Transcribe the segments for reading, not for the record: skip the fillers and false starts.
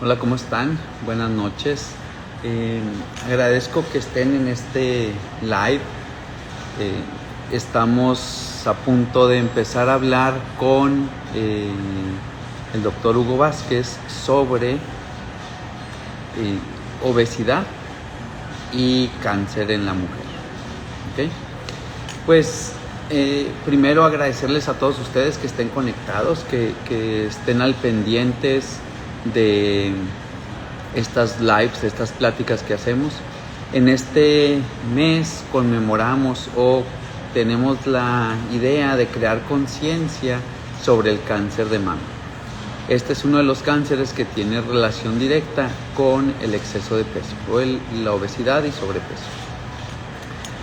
Hola, ¿cómo están? Buenas noches. Agradezco que estén en este live. Estamos a punto de empezar a hablar con el doctor Hugo Vázquez sobre obesidad y cáncer en la mujer. ¿Okay? Pues primero agradecerles a todos ustedes que estén conectados, que estén al pendientes de estas lives, de estas pláticas que hacemos. En este mes conmemoramos o tenemos la idea de crear conciencia sobre el cáncer de mama. Este es uno de los cánceres que tiene relación directa con el exceso de peso o la obesidad y sobrepeso.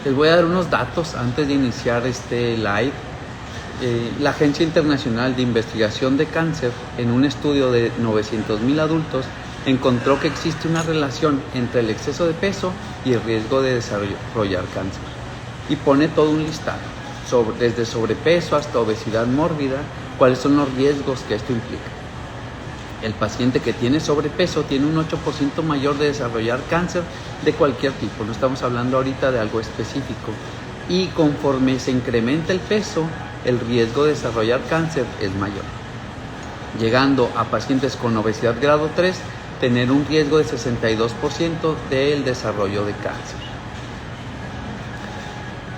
Les voy a dar unos datos antes de iniciar este live. La Agencia Internacional de Investigación de Cáncer, en un estudio de 900,000 adultos, encontró que existe una relación entre el exceso de peso y el riesgo de desarrollar cáncer. Y pone todo un listado, desde sobrepeso hasta obesidad mórbida, cuáles son los riesgos que esto implica. El paciente que tiene sobrepeso tiene un 8% mayor de desarrollar cáncer de cualquier tipo. No estamos hablando ahorita de algo específico. Y conforme se incrementa el peso, el riesgo de desarrollar cáncer es mayor. Llegando a pacientes con obesidad grado 3, tener un riesgo de 62% del desarrollo de cáncer.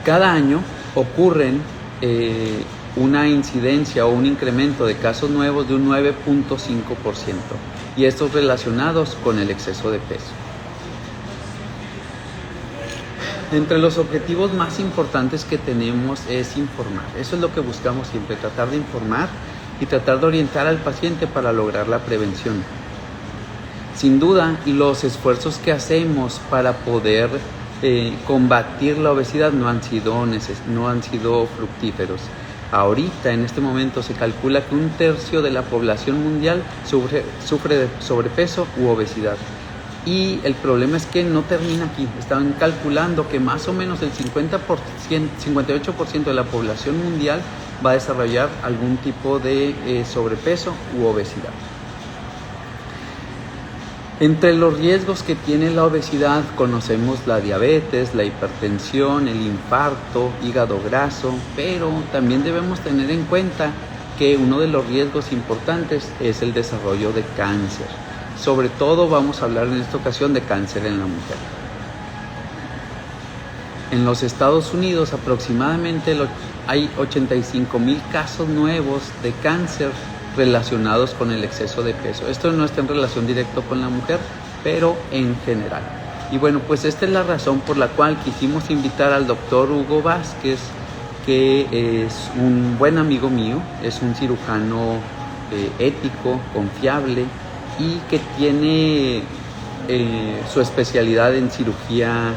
Cada año ocurren una incidencia o un incremento de casos nuevos de un 9.5%, y estos relacionados con el exceso de peso. Entre los objetivos más importantes que tenemos es informar. Eso es lo que buscamos siempre, tratar de informar y tratar de orientar al paciente para lograr la prevención. Sin duda, los esfuerzos que hacemos para poder combatir la obesidad no han sido fructíferos. Ahorita, en este momento, se calcula que 1/3 de la población mundial sufre de sobrepeso u obesidad. Y el problema es que no termina aquí. Están calculando que más o menos el 58% de la población mundial va a desarrollar algún tipo de sobrepeso u obesidad. Entre los riesgos que tiene la obesidad conocemos la diabetes, la hipertensión, el infarto, hígado graso, pero también debemos tener en cuenta que uno de los riesgos importantes es el desarrollo de cáncer. Sobre todo vamos a hablar en esta ocasión de cáncer en la mujer. En los Estados Unidos aproximadamente hay 85,000 casos nuevos de cáncer relacionados con el exceso de peso. Esto no está en relación directa con la mujer, pero en general. Y bueno, pues esta es la razón por la cual quisimos invitar al doctor Hugo Vázquez, que es un buen amigo mío, es un cirujano ético, confiable, y que tiene su especialidad en cirugía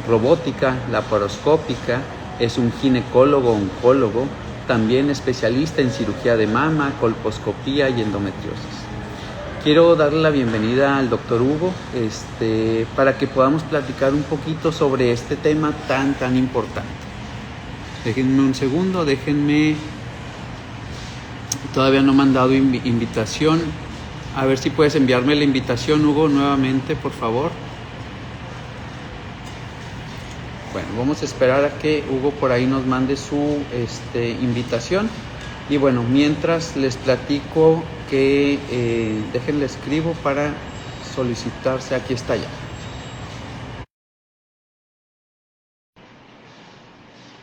robótica, laparoscópica, es un ginecólogo, oncólogo, también especialista en cirugía de mama, colposcopía y endometriosis. Quiero darle la bienvenida al doctor Hugo para que podamos platicar un poquito sobre este tema tan importante. Déjenme un segundo, todavía no me han dado invitación. A ver si puedes enviarme la invitación, Hugo, nuevamente, por favor. Bueno, vamos a esperar a que Hugo por ahí nos mande su invitación. Y bueno, mientras les platico que déjenle escribo para solicitarse. Aquí está ya.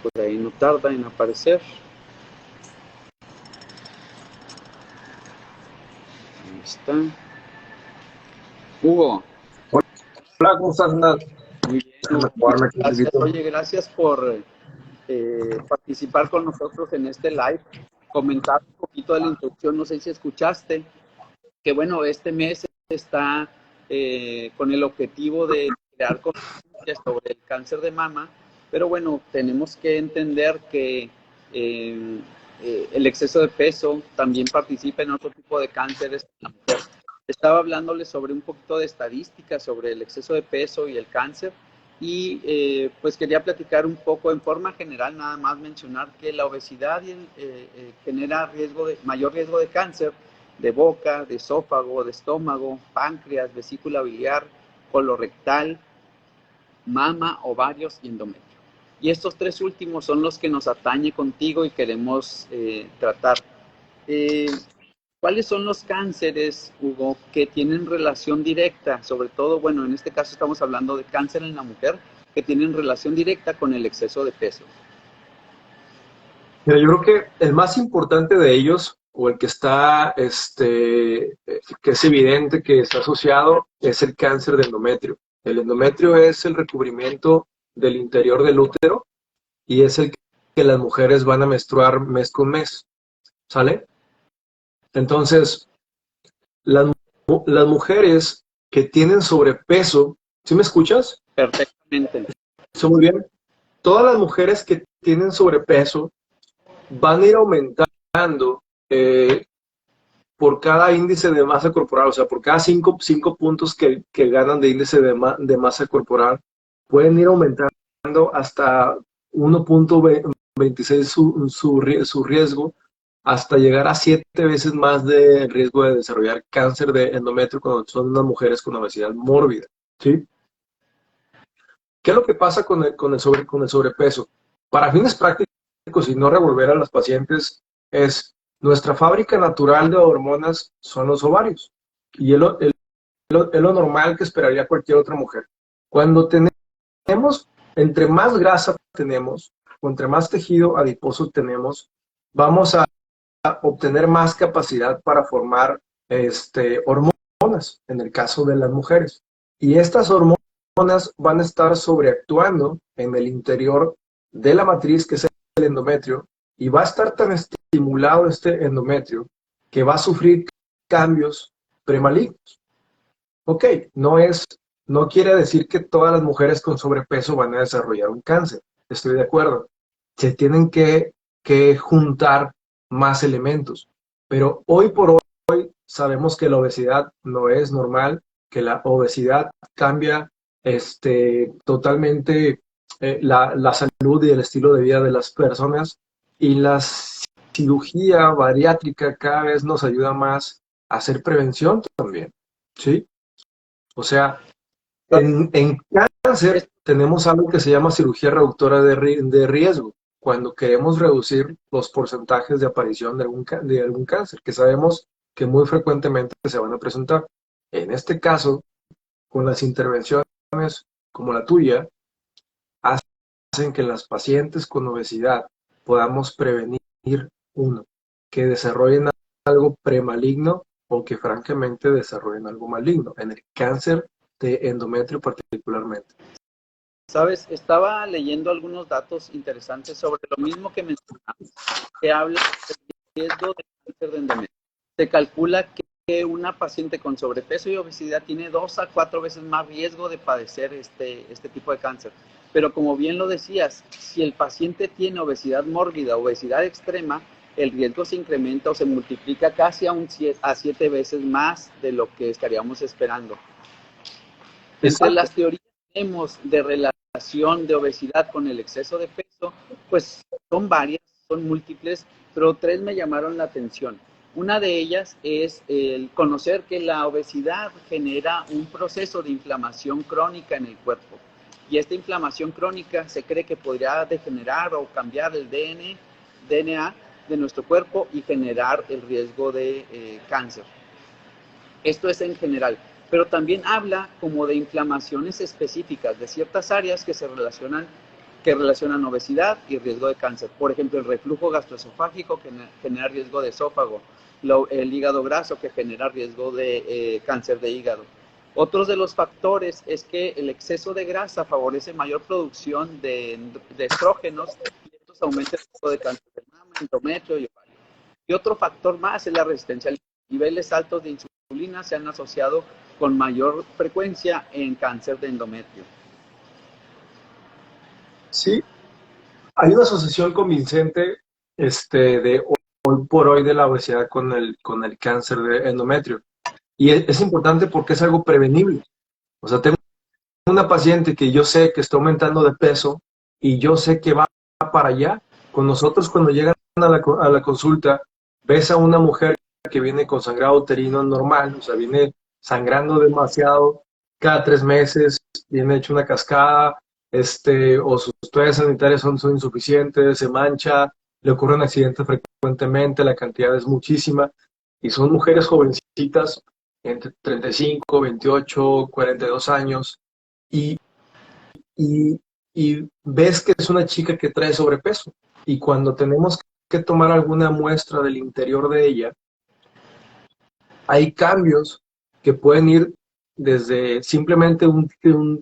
Por ahí no tarda en aparecer. Ahí está. Hugo. Hola, ¿cómo estás? Muy bien, Hugo. Gracias. Oye, gracias por participar con nosotros en este live. Comentar un poquito de la introducción, no sé si escuchaste, que bueno, este mes está con el objetivo de crear conciencia sobre el cáncer de mama, pero bueno, tenemos que entender que el exceso de peso también participa en otro tipo de cánceres en la mujer. Estaba hablándoles sobre un poquito de estadísticas sobre el exceso de peso y el cáncer, y pues quería platicar un poco en forma general, nada más mencionar que la obesidad genera mayor riesgo de cáncer, de boca, de esófago, de estómago, páncreas, vesícula biliar, colorectal, mama, ovarios y endometrio. Y estos tres últimos son los que nos atañe contigo y queremos tratar. ¿Cuáles son los cánceres, Hugo, que tienen relación directa? Sobre todo, bueno, en este caso estamos hablando de cáncer en la mujer, que tienen relación directa con el exceso de peso. Mira, yo creo que el más importante de ellos, o el que está, que es evidente que está asociado, es el cáncer de endometrio. El endometrio es el recubrimiento del interior del útero y es el que las mujeres van a menstruar mes con mes, ¿sale? Entonces, las mujeres que tienen sobrepeso, ¿sí me escuchas? Perfectamente. Sí, muy bien. Todas las mujeres que tienen sobrepeso van a ir aumentando por cada índice de masa corporal, o sea, por cada 5 puntos que ganan de índice de masa corporal, pueden ir aumentando hasta 1.26 su riesgo, hasta llegar a 7 veces más de riesgo de desarrollar cáncer de endometrio cuando son unas mujeres con obesidad mórbida, ¿sí? ¿Qué es lo que pasa con el sobrepeso? Para fines prácticos y no revolver a las pacientes, es nuestra fábrica natural de hormonas son los ovarios. Y es lo normal que esperaría cualquier otra mujer. Cuando tenemos, entre más grasa tenemos, o entre más tejido adiposo tenemos, vamos a obtener más capacidad para formar hormonas, en el caso de las mujeres. Y estas hormonas van a estar sobreactuando en el interior de la matriz, que es el endometrio, y va a estar tan estimulado este endometrio que va a sufrir cambios premalignos. Ok, no quiere decir que todas las mujeres con sobrepeso van a desarrollar un cáncer, estoy de acuerdo. Se tienen que juntar más elementos, pero hoy por hoy sabemos que la obesidad no es normal, que la obesidad cambia totalmente la salud y el estilo de vida de las personas, y la cirugía bariátrica cada vez nos ayuda más a hacer prevención también, ¿sí? O sea, en cáncer tenemos algo que se llama cirugía reductora de riesgo, cuando queremos reducir los porcentajes de aparición de algún cáncer, que sabemos que muy frecuentemente se van a presentar. En este caso, con las intervenciones como la tuya, hacen que las pacientes con obesidad podamos prevenir, uno, que desarrollen algo premaligno o que francamente desarrollen algo maligno, en el cáncer de endometrio particularmente. Sabes, estaba leyendo algunos datos interesantes sobre lo mismo que mencionamos, que habla del riesgo de cáncer de endometrio. Se calcula que una paciente con sobrepeso y obesidad tiene 2 a 4 veces más riesgo de padecer este tipo de cáncer. Pero como bien lo decías, si el paciente tiene obesidad mórbida, obesidad extrema, el riesgo se incrementa o se multiplica casi a 7 veces más de lo que estaríamos esperando. Entre las teorías que tenemos de relación de obesidad con el exceso de peso, pues son varias, son múltiples, pero 3 me llamaron la atención. Una de ellas es el conocer que la obesidad genera un proceso de inflamación crónica en el cuerpo. Y esta inflamación crónica se cree que podría degenerar o cambiar el DNA de nuestro cuerpo y generar el riesgo de cáncer. Esto es en general, pero también habla como de inflamaciones específicas de ciertas áreas que relacionan obesidad y riesgo de cáncer. Por ejemplo, el reflujo gastroesofágico que genera riesgo de esófago, el hígado graso que genera riesgo de cáncer de hígado. Otros de los factores es que el exceso de grasa favorece mayor producción de estrógenos y estos aumentan el riesgo de cáncer de mama, endometrio y ovario. Y otro factor más es la resistencia. Niveles altos de insulina se han asociado con mayor frecuencia en cáncer de endometrio. Sí, hay una asociación convincente de hoy por hoy de la obesidad con el cáncer de endometrio. Y es importante porque es algo prevenible. O sea, tengo una paciente que yo sé que está aumentando de peso y yo sé que va para allá. Con nosotros, cuando llegan a la consulta, ves a una mujer que viene con sangrado uterino normal, o sea, viene sangrando demasiado cada 3 meses, viene hecho una cascada, o sus toallas sanitarias son insuficientes, se mancha, le ocurren accidentes frecuentemente, la cantidad es muchísima, y son mujeres jovencitas, entre 35, 28, 42 años, y, y, y ves que es una chica que trae sobrepeso, y cuando tenemos que tomar alguna muestra del interior de ella, hay cambios que pueden ir desde simplemente un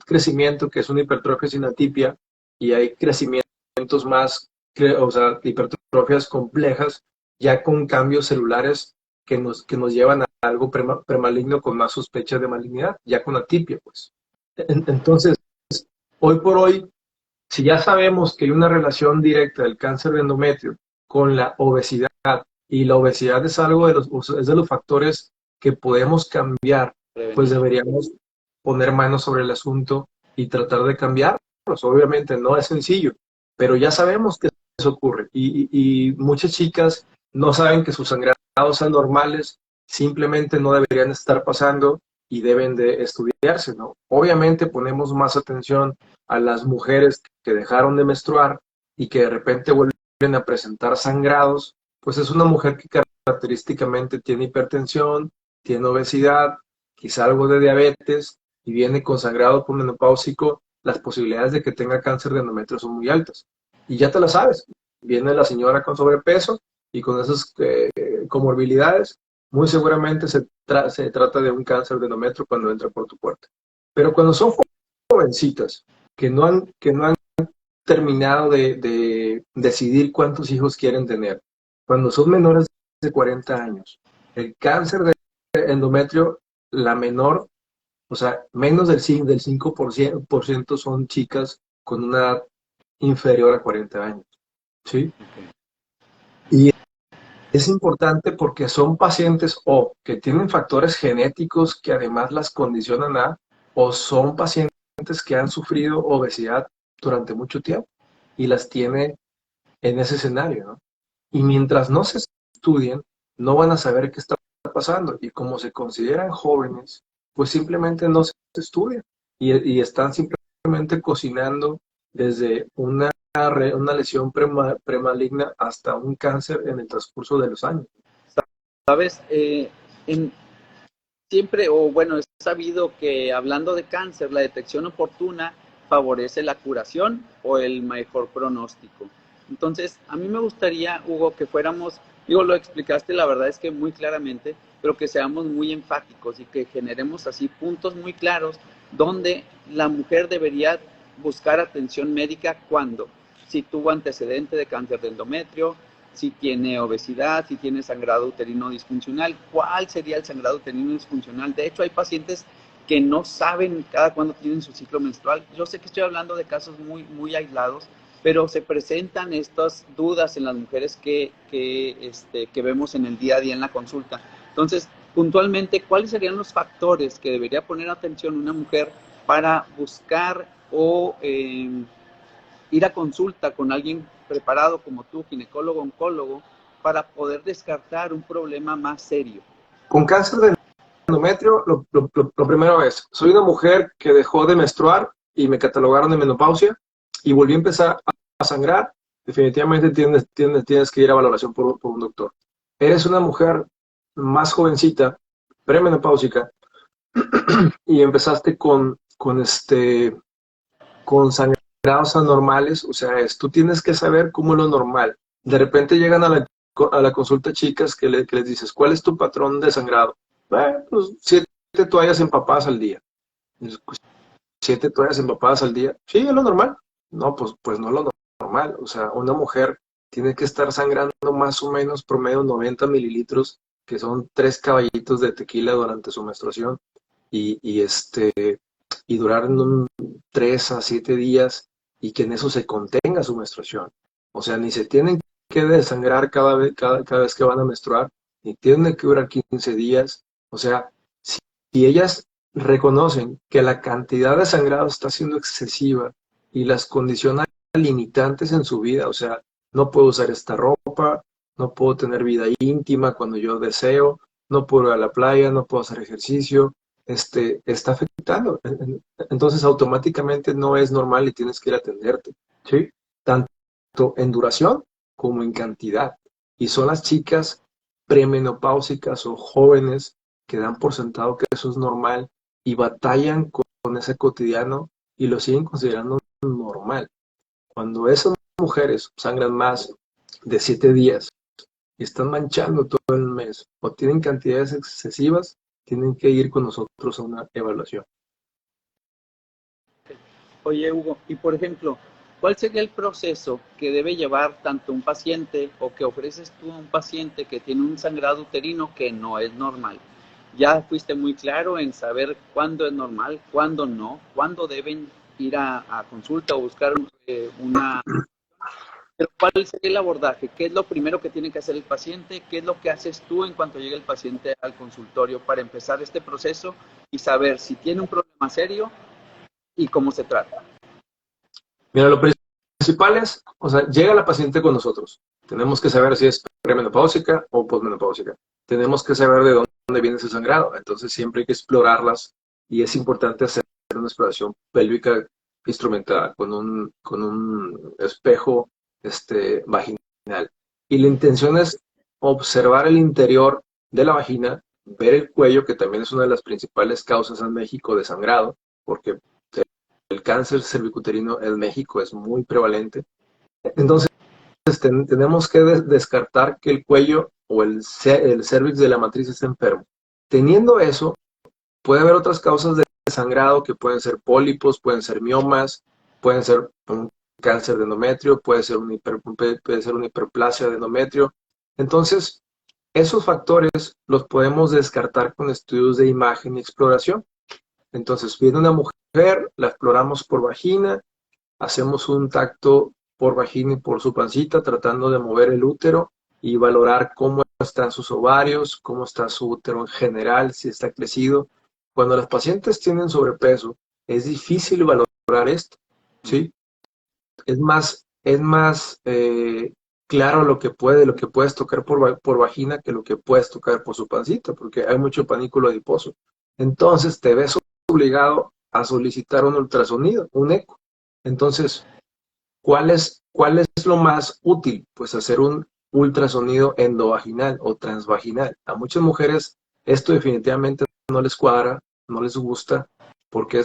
crecimiento que es una hipertrofia sin atipia, y hay crecimientos más, o sea, hipertrofias complejas, ya con cambios celulares que nos llevan a algo premaligno con más sospecha de malignidad, ya con atipia, pues. Entonces, hoy por hoy, si ya sabemos que hay una relación directa del cáncer de endometrio con la obesidad, y la obesidad es algo es de los factores que podemos cambiar, pues deberíamos poner manos sobre el asunto y tratar de cambiarlos. Obviamente no es sencillo, pero ya sabemos que eso ocurre. Y muchas chicas no saben que sus sangrados anormales simplemente no deberían estar pasando y deben de estudiarse, ¿no? Obviamente ponemos más atención a las mujeres que dejaron de menstruar y que de repente vuelven a presentar sangrados, pues es una mujer que característicamente tiene hipertensión, tiene obesidad, quizá algo de diabetes y viene con sangrado menopáusico, las posibilidades de que tenga cáncer de endometrio son muy altas. Y ya te la sabes, viene la señora con sobrepeso y con esas comorbilidades, muy seguramente se trata de un cáncer de endometrio cuando entra por tu puerta. Pero cuando son jovencitas que no han terminado de decidir cuántos hijos quieren tener, cuando son menores de 40 años, el cáncer de endometrio, la menor, o sea, menos del 5% son chicas con una edad inferior a 40 años, ¿sí? Y es importante porque son pacientes o que tienen factores genéticos que además las condicionan o son pacientes que han sufrido obesidad durante mucho tiempo y las tiene en ese escenario, ¿no? Y mientras no se estudien, no van a saber qué está pasando. Y como se consideran jóvenes, pues simplemente no se estudian y están simplemente cocinando desde una lesión premaligna hasta un cáncer en el transcurso de los años. Sabes, siempre, o bueno, es sabido que hablando de cáncer, la detección oportuna favorece la curación o el mejor pronóstico. Entonces, a mí me gustaría, Hugo, que fuéramos, digo, lo explicaste, la verdad es que muy claramente, pero que seamos muy enfáticos y que generemos así puntos muy claros donde la mujer debería buscar atención médica cuando, si tuvo antecedente de cáncer de endometrio, si tiene obesidad, si tiene sangrado uterino disfuncional, cuál sería el sangrado uterino disfuncional. De hecho, hay pacientes que no saben cada cuándo tienen su ciclo menstrual. Yo sé que estoy hablando de casos muy aislados, pero se presentan estas dudas en las mujeres que vemos en el día a día en la consulta. Entonces, puntualmente, ¿cuáles serían los factores que debería poner atención una mujer para buscar o ir a consulta con alguien preparado como tú, ginecólogo, oncólogo, para poder descartar un problema más serio? Con cáncer de endometrio, lo primero es, soy una mujer que dejó de menstruar y me catalogaron de menopausia y volví a empezar a sangrar. Definitivamente tienes que ir a valoración por un doctor. Eres una mujer más jovencita, premenopáusica, y empezaste con sangrados anormales, o sea, tú tienes que saber cómo es lo normal. De repente llegan a la consulta chicas que les dices, ¿cuál es tu patrón de sangrado? Pues 7 toallas empapadas al día. 7 toallas empapadas al día. Sí, es lo normal. No, pues no es lo normal. O sea, una mujer tiene que estar sangrando más o menos promedio 90 mililitros, que son 3 caballitos de tequila durante su menstruación, y durar 3 a 7 días, y que en eso se contenga su menstruación. O sea, ni se tienen que desangrar cada vez que van a menstruar, ni tienen que durar 15 días. O sea, si ellas reconocen que la cantidad de sangrado está siendo excesiva y las condiciones limitantes en su vida, o sea, no puedo usar esta ropa, no puedo tener vida íntima cuando yo deseo, no puedo ir a la playa, no puedo hacer ejercicio, está afectando. Entonces automáticamente no es normal y tienes que ir a atenderte, ¿sí? Tanto en duración como en cantidad. Y son las chicas premenopáusicas o jóvenes que dan por sentado que eso es normal y batallan con ese cotidiano y lo siguen considerando normal. Cuando esas mujeres sangran más de 7 días y están manchando todo el mes o tienen cantidades excesivas, tienen que ir con nosotros a una evaluación. Oye, Hugo, y por ejemplo, ¿cuál sería el proceso que debe llevar tanto un paciente o que ofreces tú a un paciente que tiene un sangrado uterino que no es normal? Ya fuiste muy claro en saber cuándo es normal, cuándo no, cuándo deben ir a consulta o buscar una... Pero ¿cuál sería el abordaje? ¿Qué es lo primero que tiene que hacer el paciente? ¿Qué es lo que haces tú en cuanto llegue el paciente al consultorio para empezar este proceso y saber si tiene un problema serio y cómo se trata? Mira, lo principal es, o sea, llega la paciente con nosotros. Tenemos que saber si es premenopáusica o posmenopáusica. Tenemos que saber de dónde viene ese sangrado. Entonces siempre hay que explorarlas y es importante hacer una exploración pélvica instrumentada con un espejo vaginal. Y la intención es observar el interior de la vagina, ver el cuello, que también es una de las principales causas en México de sangrado, porque el cáncer cervicuterino en México es muy prevalente. Entonces, tenemos que descartar que el cuello o el cervix de la matriz esté enfermo. Teniendo eso, puede haber otras causas de sangrado que pueden ser pólipos, pueden ser miomas, pueden ser un cáncer de endometrio, puede ser una hiperplasia de endometrio. Entonces, esos factores los podemos descartar con estudios de imagen y exploración. Entonces, viene una mujer, la exploramos por vagina, hacemos un tacto por vagina y por su pancita, tratando de mover el útero y valorar cómo están sus ovarios, cómo está su útero en general, si está crecido. Cuando las pacientes tienen sobrepeso, es difícil valorar esto, ¿sí? Es más claro lo que puedes tocar por vagina que lo que puedes tocar por su pancita, porque hay mucho panículo adiposo. Entonces te ves obligado a solicitar un ultrasonido, un eco. Entonces, ¿cuál es lo más útil? Pues hacer un ultrasonido endovaginal o transvaginal. A muchas mujeres esto definitivamente no les cuadra, no les gusta, porque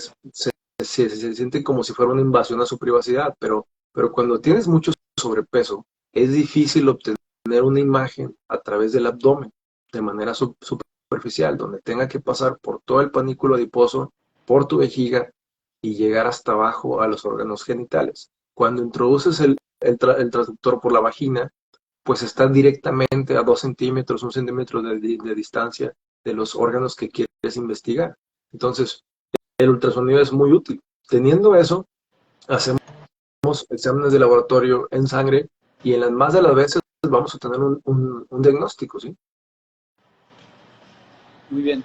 se siente como si fuera una invasión a su privacidad, pero cuando tienes mucho sobrepeso, es difícil obtener una imagen a través del abdomen de manera superficial, donde tenga que pasar por todo el panículo adiposo, por tu vejiga y llegar hasta abajo a los órganos genitales. Cuando introduces el transductor por la vagina, pues está directamente a 2 centímetros, 1 centímetro de distancia de los órganos que quieres investigar. Entonces, el ultrasonido es muy útil. Teniendo eso, hacemos exámenes de laboratorio en sangre y en las más de las veces vamos a tener un diagnóstico, ¿sí? Muy bien.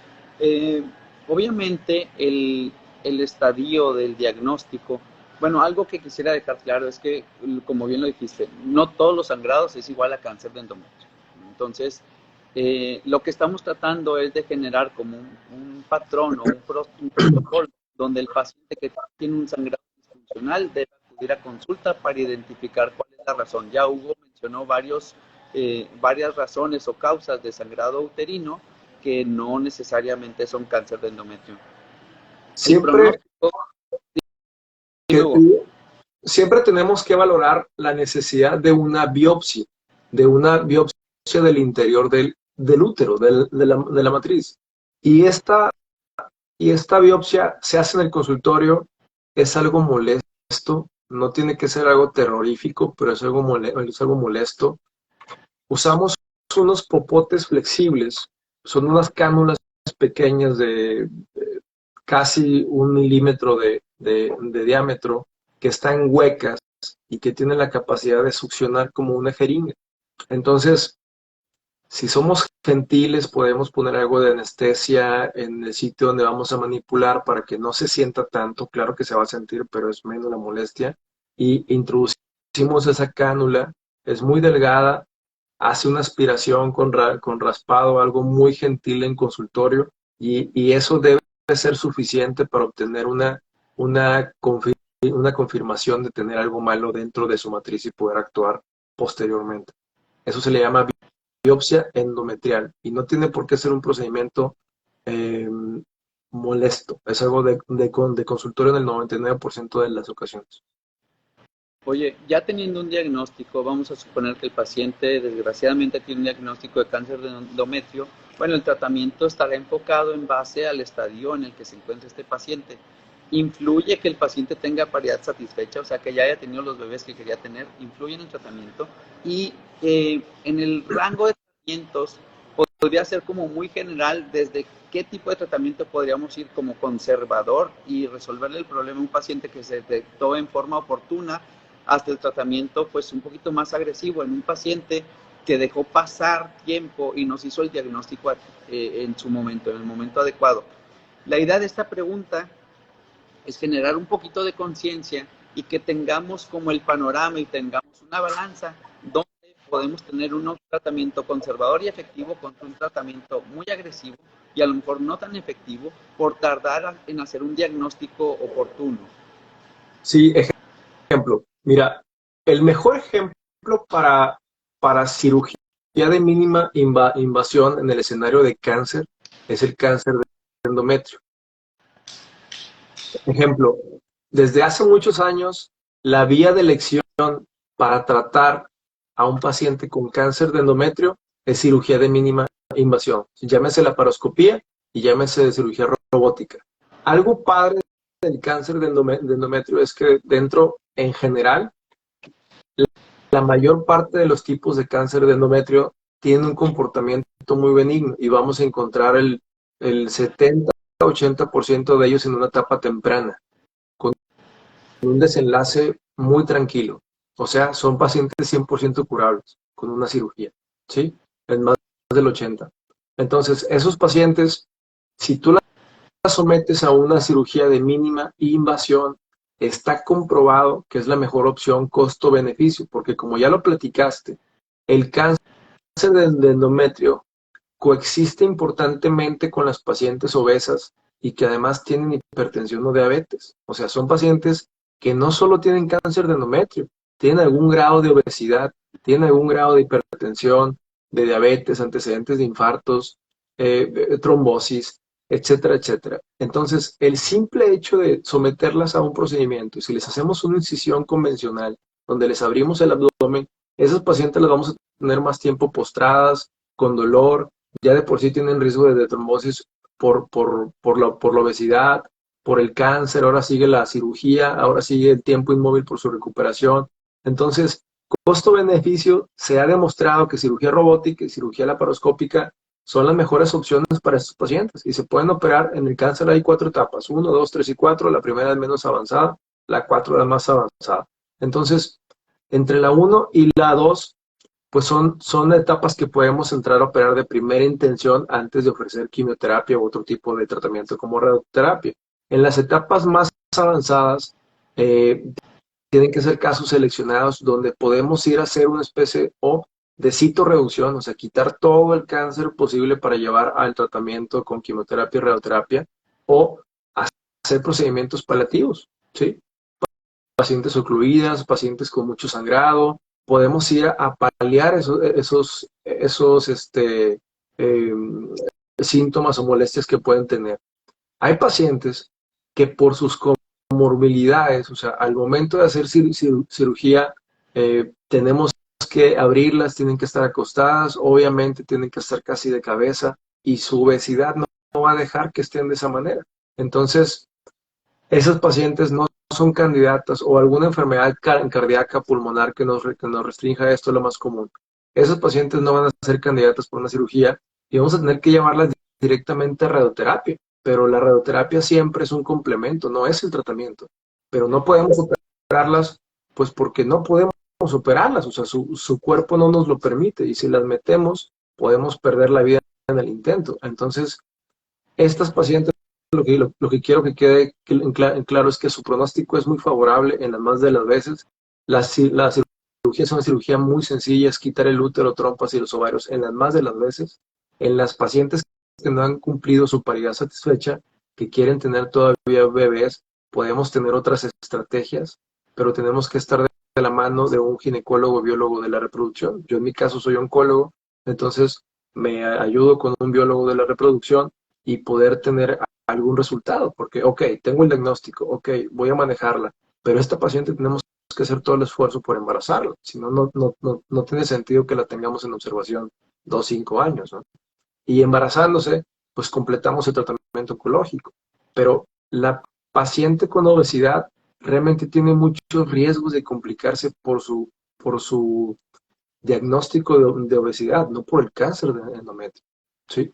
Obviamente el estadio del diagnóstico, bueno, algo que quisiera dejar claro es que, como bien lo dijiste, no todos los sangrados es igual a cáncer de endometrio. Entonces, lo que estamos tratando es de generar como un patrón o un protocolo donde el paciente que tiene un sangrado disfuncional debe acudir a consulta para identificar cuál es la razón. Ya Hugo mencionó varias razones o causas de sangrado uterino que no necesariamente son cáncer de endometrio. Siempre, que, siempre tenemos que valorar la necesidad de una biopsia del interior del útero, de la matriz. Y esta biopsia se hace en el consultorio, es algo molesto, no tiene que ser algo terrorífico, pero es algo molesto. Usamos unos popotes flexibles, son unas cánulas pequeñas de casi 1 milímetro de diámetro, que están huecas y que tienen la capacidad de succionar como una jeringa. Entonces, si somos gentiles, podemos poner algo de anestesia en el sitio donde vamos a manipular para que no se sienta tanto. Claro que se va a sentir, pero es menos la molestia. Y introducimos esa cánula, es muy delgada, hace una aspiración con raspado, algo muy gentil en consultorio, y eso debe ser suficiente para obtener una, confi- una confirmación de tener algo malo dentro de su matriz y poder actuar posteriormente. Eso se le llama biopsia endometrial y no tiene por qué ser un procedimiento eh, molesto. Es algo de consultorio en el 99% de las ocasiones. Oye, ya teniendo un diagnóstico, vamos a suponer que el paciente desgraciadamente tiene un diagnóstico de cáncer de endometrio. Bueno, el tratamiento estará enfocado en base al estadio en el que se encuentra este paciente. ¿Influye que el paciente tenga paridad satisfecha, o sea, que ya haya tenido los bebés que quería tener? ¿Influye en el tratamiento? Y en el rango de tratamientos, podría ser como muy general, desde qué tipo de tratamiento podríamos ir como conservador y resolverle el problema a un paciente que se detectó en forma oportuna, hasta el tratamiento pues un poquito más agresivo en un paciente que dejó pasar tiempo y nos hizo el diagnóstico en su momento, en el momento adecuado. La idea de esta pregunta es generar un poquito de conciencia y que tengamos como el panorama y tengamos una balanza donde podemos tener un tratamiento conservador y efectivo contra un tratamiento muy agresivo y a lo mejor no tan efectivo por tardar en hacer un diagnóstico oportuno. Sí, ejemplo. Mira, el mejor ejemplo para cirugía de mínima invasión en el escenario de cáncer es el cáncer de endometrio. Ejemplo, desde hace muchos años, la vía de elección para tratar a un paciente con cáncer de endometrio es cirugía de mínima invasión. Llámese laparoscopía y llámese cirugía robótica. Algo padre del cáncer de endometrio es que dentro, en general, la mayor parte de los tipos de cáncer de endometrio tienen un comportamiento muy benigno y vamos a encontrar el 70-80% de ellos en una etapa temprana, con un desenlace muy tranquilo. O sea, son pacientes 100% curables con una cirugía, ¿sí? En más del 80%. Entonces, esos pacientes, si tú las sometes a una cirugía de mínima invasión, está comprobado que es la mejor opción costo-beneficio, porque como ya lo platicaste, el cáncer de endometrio coexiste importantemente con las pacientes obesas y que además tienen hipertensión o diabetes. O sea, son pacientes que no solo tienen cáncer de endometrio, tienen algún grado de obesidad, tienen algún grado de hipertensión, de diabetes, antecedentes de infartos, trombosis, etcétera, etcétera. Entonces, el simple hecho de someterlas a un procedimiento, y si les hacemos una incisión convencional, donde les abrimos el abdomen, esas pacientes las vamos a tener más tiempo postradas, con dolor, ya de por sí tienen riesgo de trombosis por la obesidad, por el cáncer, ahora sigue la cirugía, ahora sigue el tiempo inmóvil por su recuperación. Entonces, costo-beneficio, se ha demostrado que cirugía robótica y cirugía laparoscópica son las mejores opciones para estos pacientes y se pueden operar. En el cáncer hay 4 etapas, 1, 2, 3 y 4. La primera es menos avanzada, la 4 es la más avanzada. Entonces, entre la 1 y la 2 pues son etapas que podemos entrar a operar de primera intención antes de ofrecer quimioterapia u otro tipo de tratamiento como radioterapia. En las etapas más avanzadas, eh, tienen que ser casos seleccionados donde podemos ir a hacer una especie o de citorreducción, o sea, quitar todo el cáncer posible para llevar al tratamiento con quimioterapia y radioterapia, o hacer procedimientos paliativos, ¿sí? Pacientes ocluidas, pacientes con mucho sangrado, podemos ir a paliar esos eh, síntomas o molestias que pueden tener. Hay pacientes que por sus comorbilidades, o sea, al momento de hacer cirugía, tenemos que abrirlas, tienen que estar acostadas, obviamente tienen que estar casi de cabeza y su obesidad no va a dejar que estén de esa manera. Entonces, esas pacientes no son candidatas o alguna enfermedad cardíaca pulmonar que nos restrinja, esto es lo más común. Esos pacientes no van a ser candidatas por una cirugía y vamos a tener que llevarlas directamente a radioterapia, pero la radioterapia siempre es un complemento, no es el tratamiento, pero no podemos operarlas pues porque no podemos operarlas, o sea, su cuerpo no nos lo permite y si las metemos podemos perder la vida en el intento. Entonces, estas pacientes lo que quiero que quede en claro es que su pronóstico es muy favorable en las más de las veces. La cirugía es una cirugía muy sencilla, es quitar el útero, trompas y los ovarios en las más de las veces. En las pacientes que no han cumplido su paridad satisfecha, que quieren tener todavía bebés, podemos tener otras estrategias, pero tenemos que estar de la mano de un ginecólogo biólogo de la reproducción. Yo en mi caso soy oncólogo, entonces me ayudo con un biólogo de la reproducción y poder tener algún resultado, porque, ok, tengo el diagnóstico, ok, voy a manejarla, pero esta paciente tenemos que hacer todo el esfuerzo por embarazarla, si no, no tiene sentido que la tengamos en observación 2, 5 años, ¿no? Y embarazándose, pues completamos el tratamiento oncológico, pero la paciente con obesidad realmente tiene muchos riesgos de complicarse por su diagnóstico de obesidad, no por el cáncer de endometrio, ¿sí?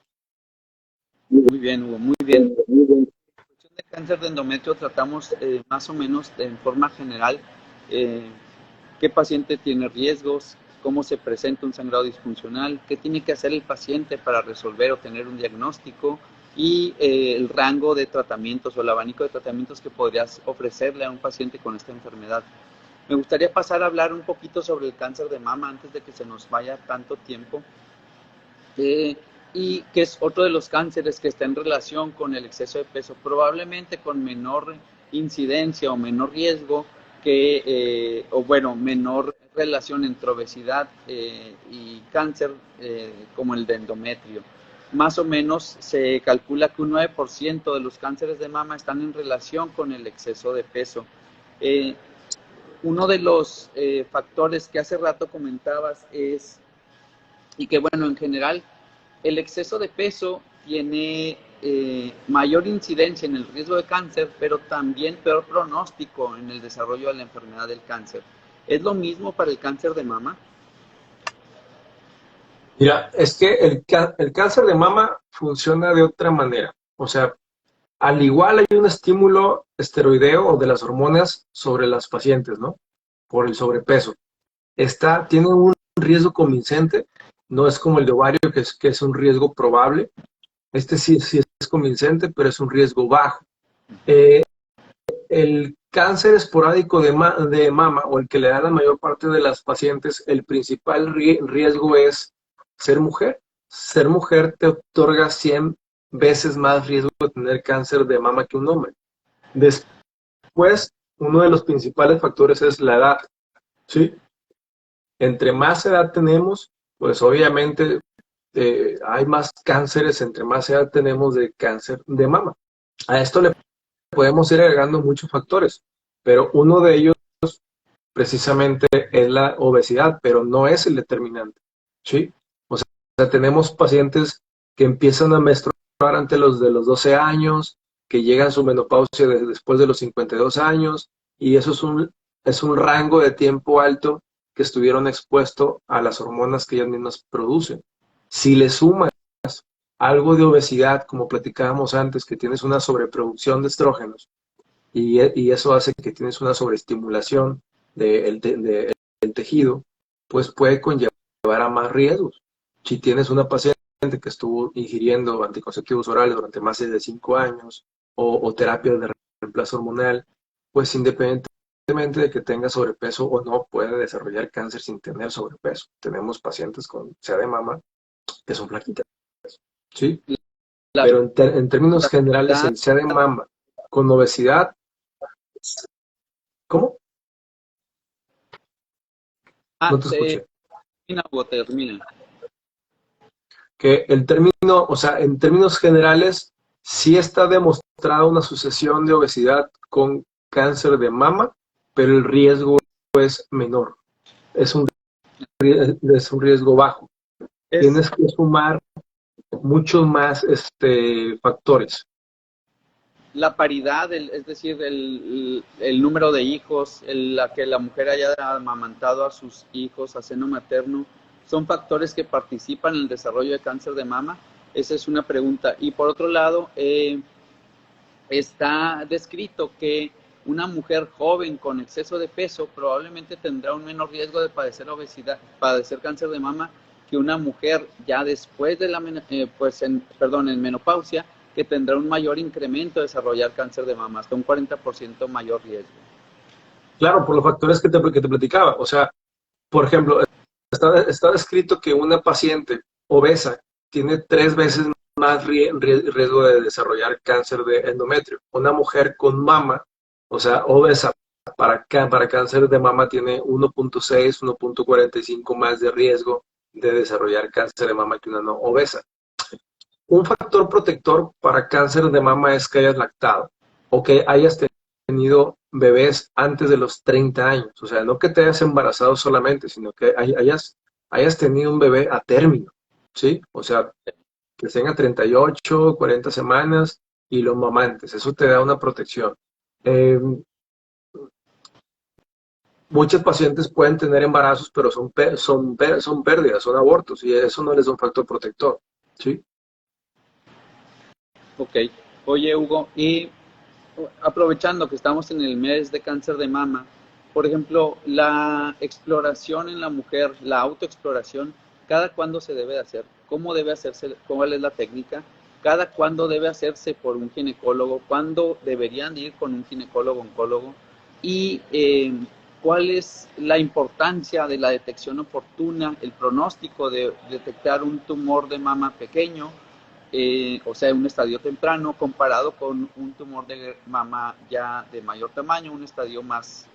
Muy bien, Hugo, muy bien. En cuestión de cáncer de endometrio tratamos más o menos en forma general eh, qué paciente tiene riesgos, cómo se presenta un sangrado disfuncional, qué tiene que hacer el paciente para resolver o tener un diagnóstico y el rango de tratamientos o el abanico de tratamientos que podrías ofrecerle a un paciente con esta enfermedad. Me gustaría pasar a hablar un poquito sobre el cáncer de mama antes de que se nos vaya tanto tiempo. Y que es otro de los cánceres que está en relación con el exceso de peso, probablemente con menor incidencia o menor riesgo o bueno, menor relación entre obesidad y cáncer como el de endometrio. Más o menos se calcula que un 9% de los cánceres de mama están en relación con el exceso de peso. Eh, Uno de los factores que hace rato comentabas y que bueno, en general, el exceso de peso tiene mayor incidencia en el riesgo de cáncer, pero también peor pronóstico en el desarrollo de la enfermedad del cáncer. ¿Es lo mismo para el cáncer de mama? Mira, es que el cáncer de mama funciona de otra manera. O sea, al igual hay un estímulo esteroideo o de las hormonas sobre las pacientes, ¿no? Por el sobrepeso. Tiene un riesgo convincente, no es como el de ovario, que es un riesgo probable. Este sí es convincente, pero es un riesgo bajo. El cáncer esporádico de mama, o el que le da a la mayor parte de las pacientes, el principal riesgo es ser mujer. Ser mujer te otorga 100 veces más riesgo de tener cáncer de mama que un hombre. Después, uno de los principales factores es la edad, ¿sí? Entre más edad tenemos, pues obviamente hay más cánceres, entre más edad tenemos de cáncer de mama. A esto le podemos ir agregando muchos factores, pero uno de ellos precisamente es la obesidad, pero no es el determinante, ¿sí? O sea, tenemos pacientes que empiezan a menstruar antes de los 12 años, que llegan a su menopausia después de los 52 años, y eso es un rango de tiempo alto que estuvieron expuestos a las hormonas que ellas mismas producen. Si le sumas algo de obesidad, como platicábamos antes, que tienes una sobreproducción de estrógenos, y eso hace que tienes una sobreestimulación del tejido, pues puede conllevar a más riesgos. Si tienes una paciente que estuvo ingiriendo anticonceptivos orales durante más de 5 años o terapias de reemplazo hormonal, pues independientemente de que tenga sobrepeso o no, puede desarrollar cáncer sin tener sobrepeso. Tenemos pacientes con sea de mama que son flaquitas, ¿sí? Pero en términos generales, el sea de mama con obesidad, ¿cómo? No te escuché. Termina. Que el término, o sea, en términos generales, sí está demostrada una sucesión de obesidad con cáncer de mama, pero el riesgo es menor. Es un riesgo bajo. Tienes que sumar muchos más factores. La paridad, es decir, el número de hijos, que la mujer haya amamantado a sus hijos a seno materno, ¿son factores que participan en el desarrollo de cáncer de mama? Esa es una pregunta. Y por otro lado, está descrito que una mujer joven con exceso de peso probablemente tendrá un menor riesgo de padecer cáncer de mama que una mujer ya después de en menopausia, que tendrá un mayor incremento de desarrollar cáncer de mama, hasta un 40% mayor riesgo. Claro, por los factores que te platicaba. O sea, por ejemplo, está escrito que una paciente obesa tiene 3 veces más riesgo de desarrollar cáncer de endometrio. Una mujer con mama, o sea, obesa para cáncer de mama tiene 1.6, 1.45 más de riesgo de desarrollar cáncer de mama que una no obesa. Un factor protector para cáncer de mama es que hayas lactado o que hayas tenido bebés antes de los 30 años. O sea, no que te hayas embarazado solamente, sino que hayas tenido un bebé a término, ¿sí? O sea, que tenga 38, 40 semanas y los mamantes. Eso te da una protección. Eh, Muchos pacientes pueden tener embarazos, pero son pérdidas, son abortos, y eso no les da un factor protector, ¿sí? Ok. Oye, Hugo, y aprovechando que estamos en el mes de cáncer de mama, por ejemplo, la exploración en la mujer, la autoexploración, ¿cada cuándo se debe de hacer? ¿Cómo debe hacerse? ¿Cuál es la técnica? ¿Cada cuándo debe hacerse por un ginecólogo? ¿Cuándo deberían ir con un ginecólogo oncólogo? Y ¿cuál es la importancia de la detección oportuna, el pronóstico de detectar un tumor de mama pequeño, o sea, un estadio temprano, comparado con un tumor de mama ya de mayor tamaño, un estadio más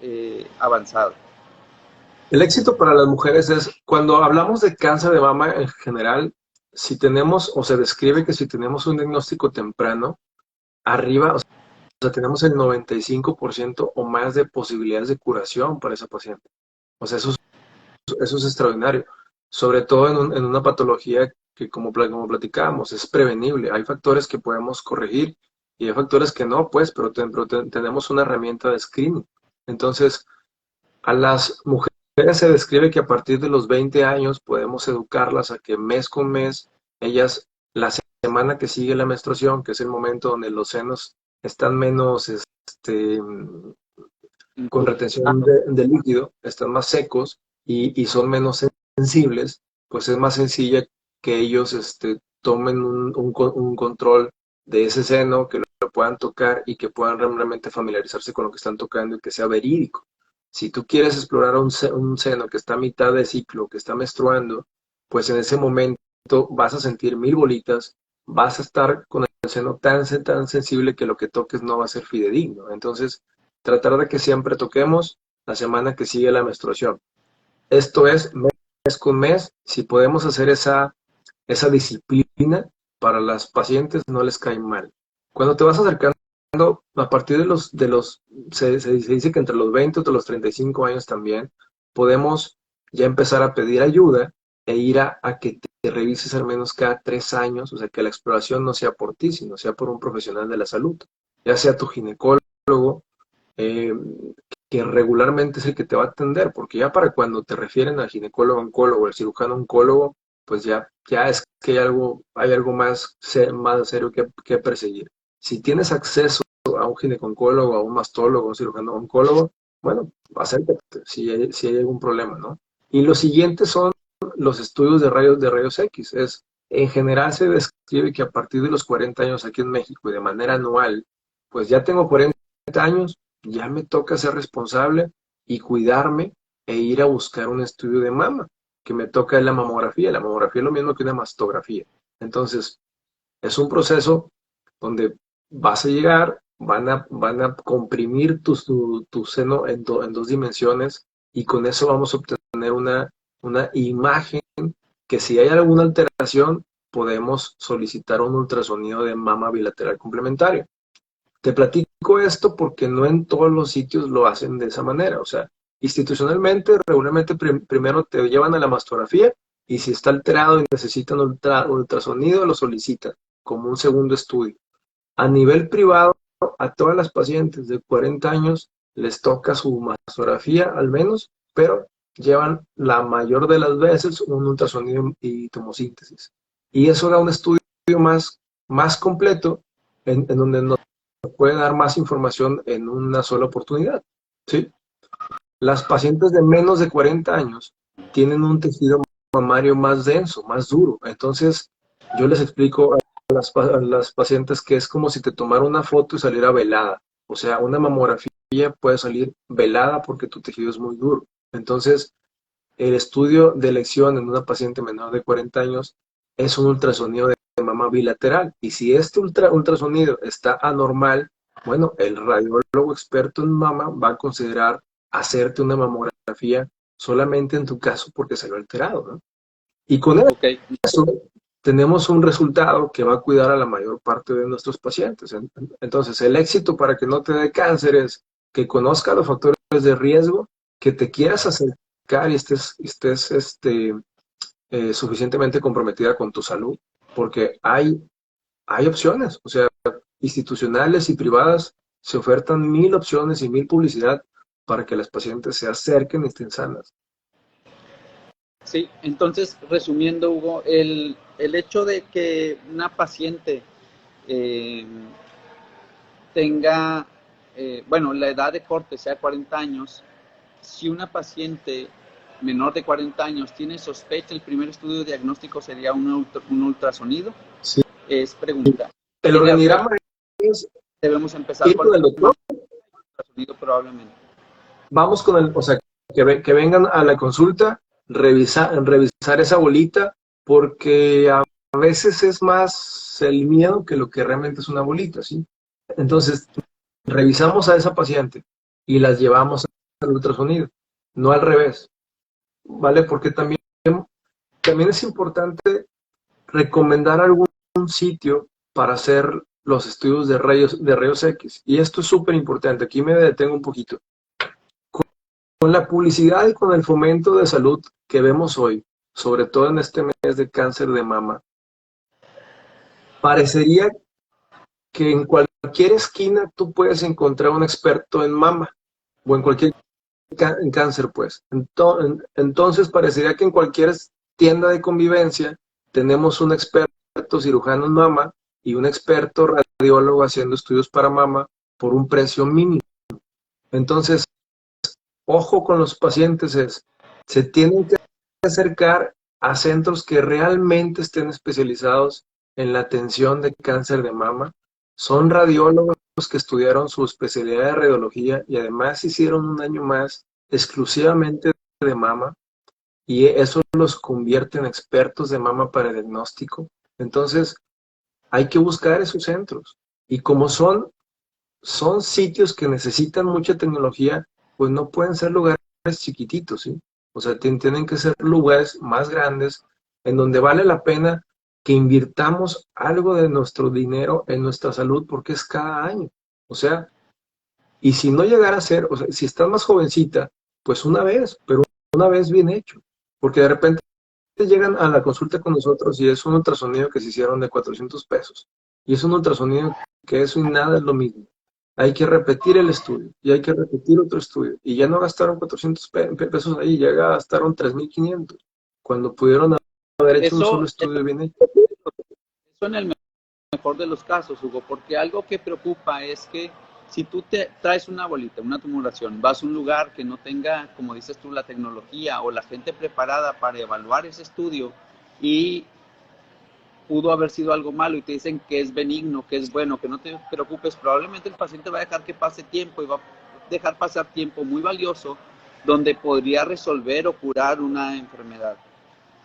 avanzado? El éxito para las mujeres es, cuando hablamos de cáncer de mama en general, si tenemos, o se describe que si tenemos un diagnóstico temprano, arriba, o sea, tenemos el 95% o más de posibilidades de curación para esa paciente. O sea, eso es extraordinario, sobre todo en una patología que, como platicábamos, es prevenible. Hay factores que podemos corregir y hay factores que no, pues, pero tenemos una herramienta de screening. Entonces, a las mujeres se describe que a partir de los 20 años podemos educarlas a que mes con mes, ellas, la semana que sigue la menstruación, que es el momento donde los senos están menos con retención de líquido, están más secos y son menos sensibles, pues es más sencilla que ellos tomen un control de ese seno, que lo puedan tocar y que puedan realmente familiarizarse con lo que están tocando y que sea verídico. Si tú quieres explorar un seno que está a mitad de ciclo, que está menstruando, pues en ese momento vas a sentir 1000 bolitas, vas a estar con el seno tan sensible que lo que toques no va a ser fidedigno. Entonces, tratar de que siempre toquemos la semana que sigue la menstruación. Esto es mes con mes. Si podemos hacer esa disciplina, para las pacientes no les cae mal. Cuando te vas acercando, a partir se dice que entre los 20 o los 35 años también, podemos ya empezar a pedir ayuda e ir a que te revises al menos cada 3 años, o sea, que la exploración no sea por ti, sino sea por un profesional de la salud, ya sea tu ginecólogo, eh, que regularmente es el que te va a atender, porque ya para cuando te refieren al ginecólogo oncólogo, al cirujano oncólogo, pues ya es que hay algo más serio que perseguir. Si tienes acceso a un ginecólogo, a un mastólogo, a un cirujano oncólogo, bueno, acércate si hay algún problema, ¿no? Y lo siguiente son los estudios de rayos X. En general se describe que a partir de los 40 años aquí en México y de manera anual, pues ya tengo 40 años, ya me toca ser responsable y cuidarme e ir a buscar un estudio de mama, que me toca la mamografía. La mamografía es lo mismo que una mastografía. Entonces, es un proceso donde vas a llegar, van a comprimir tu seno en 2 dimensiones y con eso vamos a obtener una imagen que, si hay alguna alteración, podemos solicitar un ultrasonido de mama bilateral complementario. Te platico esto porque no en todos los sitios lo hacen de esa manera. O sea, institucionalmente, regularmente primero te llevan a la mastografía y si está alterado y necesitan ultrasonido, lo solicitan como un segundo estudio. A nivel privado, a todas las pacientes de 40 años les toca su mastografía al menos, pero llevan la mayor de las veces un ultrasonido y tomosíntesis. Y eso da un estudio más completo en donde nos puede dar más información en una sola oportunidad, ¿sí? Las pacientes de menos de 40 años tienen un tejido mamario más denso, más duro. Entonces, yo les explico a las pacientes que es como si te tomara una foto y saliera velada. O sea, una mamografía puede salir velada porque tu tejido es muy duro. Entonces, el estudio de elección en una paciente menor de 40 años es un ultrasonido de mama bilateral. Y si este ultrasonido está anormal, bueno, el radiólogo experto en mama va a considerar hacerte una mamografía solamente en tu caso porque se lo ha alterado, ¿no? Y con Ok. eso tenemos un resultado que va a cuidar a la mayor parte de nuestros pacientes. Entonces, el éxito para que no te dé cáncer es que conozcas los factores de riesgo, que te quieras acercar y estés suficientemente comprometida con tu salud, porque hay opciones, o sea, institucionales y privadas se ofertan 1000 opciones y 1000 publicidad para que las pacientes se acerquen y estén sanas. Sí, entonces, resumiendo, Hugo, el hecho de que una paciente eh, tenga, bueno, la edad de corte sea 40 años, si una paciente menor de 40 años tiene sospecha, el primer estudio diagnóstico sería un ultrasonido. Sí. Es pregunta. El organigrama es Debemos empezar ir con con el doctor. el ultrasonido probablemente. Vamos con el, o sea, que vengan a la consulta, revisar esa bolita, porque a veces es más el miedo que lo que realmente es una bolita, ¿sí? Entonces, revisamos a esa paciente y las llevamos al ultrasonido, no al revés, ¿vale? Porque también es importante recomendar algún sitio para hacer los estudios de rayos X. Y esto es súper importante, aquí me detengo un poquito. Con la publicidad y con el fomento de salud que vemos hoy, sobre todo en este mes de cáncer de mama, parecería que en cualquier esquina tú puedes encontrar un experto en mama o en cualquier en cáncer, pues. Entonces parecería que en cualquier tienda de convivencia tenemos un experto cirujano en mama y un experto radiólogo haciendo estudios para mama por un precio mínimo. Entonces, ojo con los pacientes, se tienen que acercar a centros que realmente estén especializados en la atención de cáncer de mama. Son radiólogos que estudiaron su especialidad de radiología y además hicieron un año más exclusivamente de mama y eso los convierte en expertos de mama para el diagnóstico. Entonces, hay que buscar esos centros. Y como son sitios que necesitan mucha tecnología, pues no pueden ser lugares chiquititos, ¿sí? O sea, tienen que ser lugares más grandes en donde vale la pena que invirtamos algo de nuestro dinero en nuestra salud porque es cada año. O sea, y si no llegara a ser, o sea, si estás más jovencita, pues una vez, pero una vez bien hecho. Porque de repente llegan a la consulta con nosotros y es un ultrasonido que se hicieron de 400 pesos. Y es un ultrasonido que eso y nada es lo mismo. Hay que repetir el estudio y hay que repetir otro estudio. Y ya no gastaron 400 pesos ahí, ya gastaron 3,500 cuando pudieron haber hecho un solo estudio bien hecho. Eso en el mejor de los casos, Hugo, porque algo que preocupa es que si tú te traes una bolita, una tumoración, vas a un lugar que no tenga, como dices tú, la tecnología o la gente preparada para evaluar ese estudio y pudo haber sido algo malo y te dicen que es benigno, que es bueno, que no te preocupes, probablemente el paciente va a dejar que pase tiempo y va a dejar pasar tiempo muy valioso donde podría resolver o curar una enfermedad.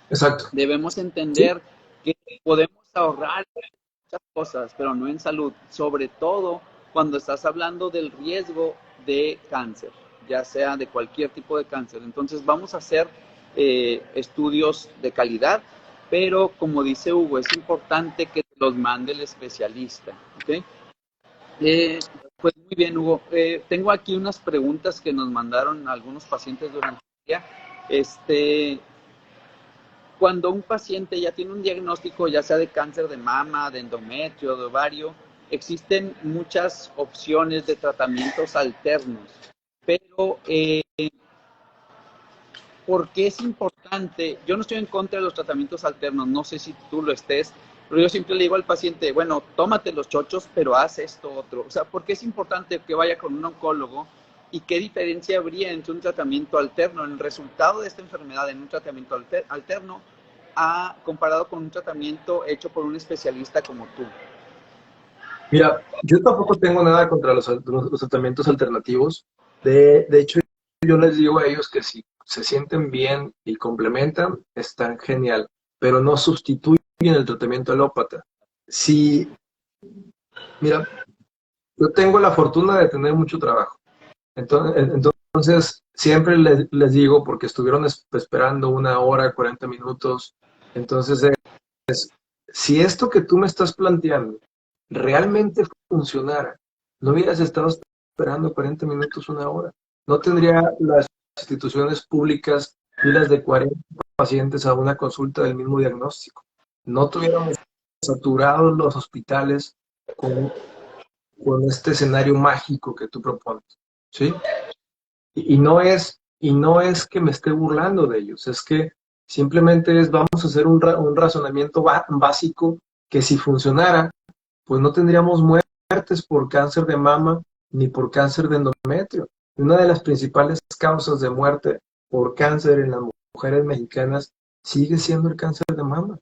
Exacto. Debemos entender que podemos ahorrar muchas cosas, pero no en salud, sobre todo cuando estás hablando del riesgo de cáncer, ya sea de cualquier tipo de cáncer. Entonces vamos a hacer estudios de calidad, pero como dice Hugo, es importante que te los mande el especialista. ¿Okay? Pues muy bien, Hugo. Tengo aquí unas preguntas que nos mandaron algunos pacientes durante el día. Cuando un paciente ya tiene un diagnóstico, ya sea de cáncer de mama, de endometrio, de ovario, existen muchas opciones de tratamientos alternos. Pero, ¿por qué es importante? Yo no estoy en contra de los tratamientos alternos, no sé si tú lo estés, pero yo siempre le digo al paciente, bueno, tómate los chochos, pero haz esto otro. O sea, ¿por qué es importante que vaya con un oncólogo? ¿Y qué diferencia habría entre un tratamiento alterno, el resultado de esta enfermedad en un tratamiento alterno, comparado con un tratamiento hecho por un especialista como tú? Mira, yo tampoco tengo nada contra los tratamientos alternativos. De hecho, yo les digo a ellos que se sienten bien y complementan, están genial, pero no sustituyen el tratamiento alópata. Si, mira, yo tengo la fortuna de tener mucho trabajo. Entonces siempre les digo, porque estuvieron esperando 1 hora, 40 minutos, entonces si esto que tú me estás planteando realmente funcionara, no hubieras estado esperando 40 minutos, 1 hora. No tendría las instituciones públicas filas de 40 pacientes a una consulta del mismo diagnóstico. No tuviéramos saturados los hospitales con, con este escenario mágico que tú propones, ¿sí? Y no es que me esté burlando de ellos, es que simplemente vamos a hacer un razonamiento básico que si funcionara, pues no tendríamos muertes por cáncer de mama ni por cáncer de endometrio. Una de las principales causas de muerte por cáncer en las mujeres mexicanas sigue siendo el cáncer de mama.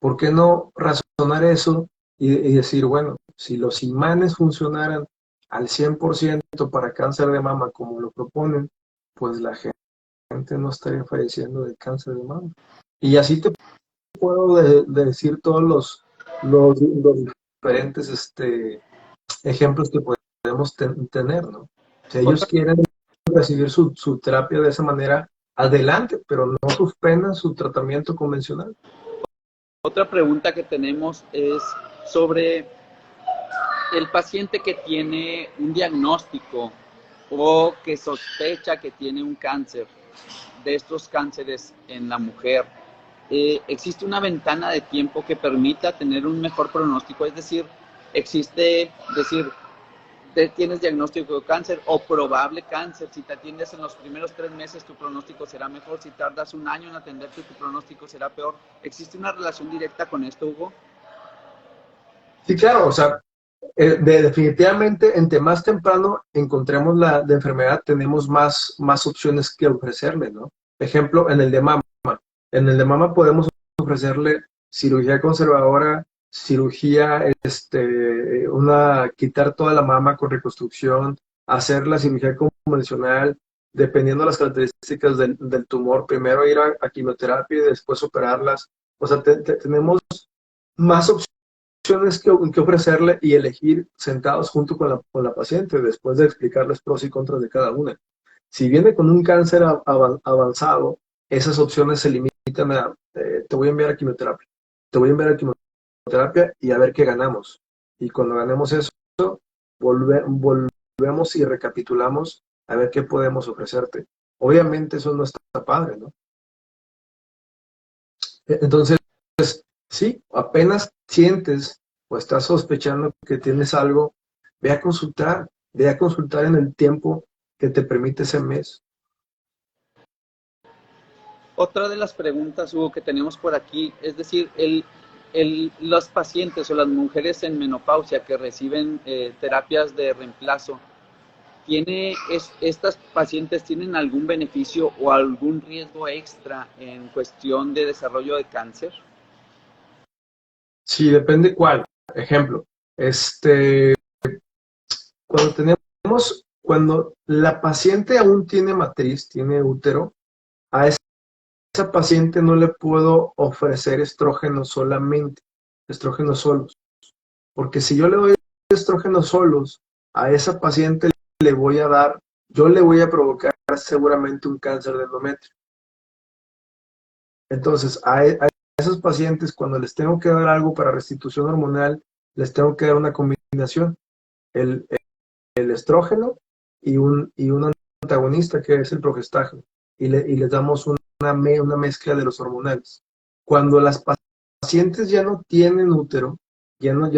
¿Por qué no razonar eso y decir, bueno, si los imanes funcionaran al 100% para cáncer de mama como lo proponen, pues la gente no estaría falleciendo de cáncer de mama? Y así te puedo decir todos los diferentes ejemplos que podemos tener, ¿no? Si ellos Otra, quieren recibir su terapia de esa manera, adelante, pero no suspendan su tratamiento convencional. otra pregunta que tenemos es sobre el paciente que tiene un diagnóstico o que sospecha que tiene un cáncer, de estos cánceres en la mujer. ¿Existe una ventana de tiempo que permita tener un mejor pronóstico? Es decir, tienes diagnóstico de cáncer o probable cáncer. Si te atiendes en los primeros 3 meses, tu pronóstico será mejor. Si tardas 1 año en atenderte, tu pronóstico será peor. ¿Existe una relación directa con esto, Hugo? Sí, claro, o sea, definitivamente, entre más temprano encontremos la enfermedad, tenemos más opciones que ofrecerle, ¿no? Ejemplo, en el de mama. En el de mama podemos ofrecerle cirugía conservadora, cirugía, quitar toda la mama con reconstrucción, hacer la cirugía convencional, dependiendo de las características del tumor, primero ir a quimioterapia y después operarlas. O sea, tenemos más opciones que ofrecerle y elegir sentados junto con la paciente después de explicarles pros y contras de cada una. Si viene con un cáncer avanzado, esas opciones se limitan a te voy a enviar a quimioterapia, te voy a enviar a quimioterapia y a ver qué ganamos. Y cuando ganemos eso, volvemos y recapitulamos a ver qué podemos ofrecerte. Obviamente eso no está padre, ¿no? Entonces, sí, apenas sientes o estás sospechando que tienes algo, ve a consultar en el tiempo que te permite ese mes. Otra de las preguntas, Hugo, que tenemos por aquí, es decir, los pacientes o las mujeres en menopausia que reciben terapias de reemplazo, ¿estas pacientes tienen algún beneficio o algún riesgo extra en cuestión de desarrollo de cáncer? Sí, depende cuál. Ejemplo, cuando la paciente aún tiene matriz, tiene útero, a esa paciente no le puedo ofrecer estrógenos solamente, estrógenos solos. Porque si yo le doy estrógenos solos, a esa paciente yo le voy a provocar seguramente un cáncer de endometrio. Entonces, a esos pacientes, cuando les tengo que dar algo para restitución hormonal, les tengo que dar una combinación, el, el estrógeno y un antagonista que es el progestágeno, y les damos una mezcla de los hormonales. Cuando las pacientes ya no tienen útero, ya no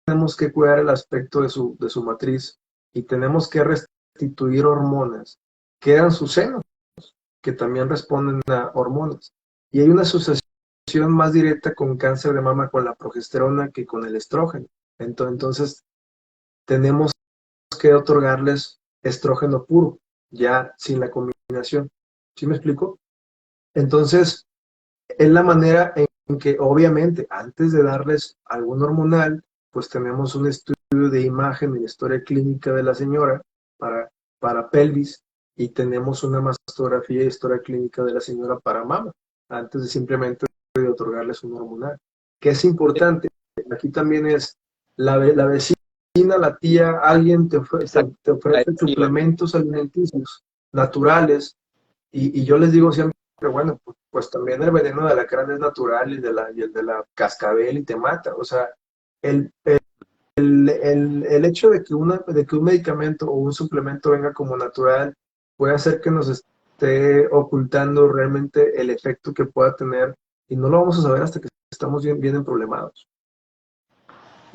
tenemos que cuidar el aspecto de su matriz y tenemos que restituir hormonas, quedan sus senos, que también responden a hormonas. Y hay una asociación más directa con cáncer de mama con la progesterona que con el estrógeno. Entonces, tenemos que otorgarles estrógeno puro, ya sin la combinación. ¿Sí me explico? Entonces, es la manera en que, obviamente, antes de darles algún hormonal, pues tenemos un estudio de imagen y historia clínica de la señora para pelvis, y tenemos una mastografía y historia clínica de la señora para mama, antes de simplemente de otorgarles un hormonal. ¿Qué es importante? Aquí también es la vecina, la tía, alguien Exacto. te ofrece suplementos alimenticios naturales y yo les digo siempre, bueno, pues también el veneno de alacrán es natural y el de la cascabel y te mata. O sea, el, el hecho de que, de que un medicamento o un suplemento venga como natural puede hacer que nos esté ocultando realmente el efecto que pueda tener y no lo vamos a saber hasta que estamos bien emproblemados.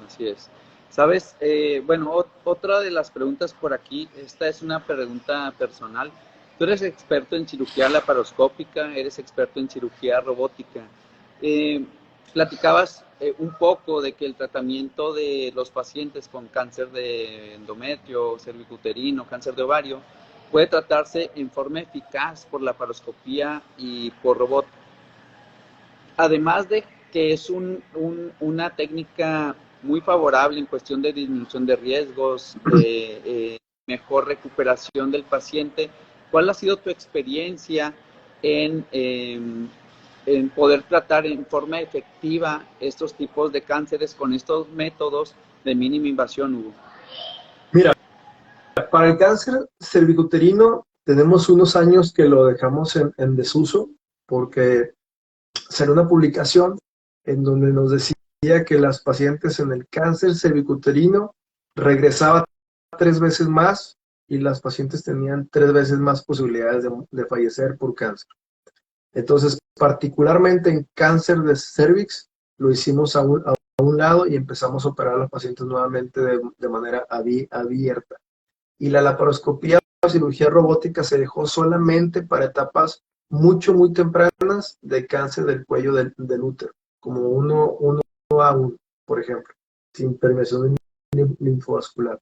Así es. Sabes, bueno, otra de las preguntas por aquí, esta es una pregunta personal. Tú eres experto en cirugía laparoscópica, eres experto en cirugía robótica. Eh, Platicabas un poco de que el tratamiento de los pacientes con cáncer de endometrio, cervicuterino, cáncer de ovario, puede tratarse en forma eficaz por laparoscopía y por robot. Además de que es una técnica muy favorable en cuestión de disminución de riesgos, mejor recuperación del paciente. ¿Cuál ha sido tu experiencia en poder tratar en forma efectiva estos tipos de cánceres con estos métodos de mínima invasión, Hugo? Mira, para el cáncer cervicuterino tenemos unos años que lo dejamos en desuso porque salió una publicación en donde nos decía que las pacientes en el cáncer cervicuterino regresaban 3 veces más y las pacientes tenían 3 veces más posibilidades de fallecer por cáncer. Entonces, particularmente en cáncer de cervix, lo hicimos a un lado y empezamos a operar a los pacientes nuevamente de manera abierta. Y la laparoscopía o cirugía robótica se dejó solamente para etapas muy tempranas de cáncer del cuello del útero, como 1A1, por ejemplo, sin permeación linfovascular.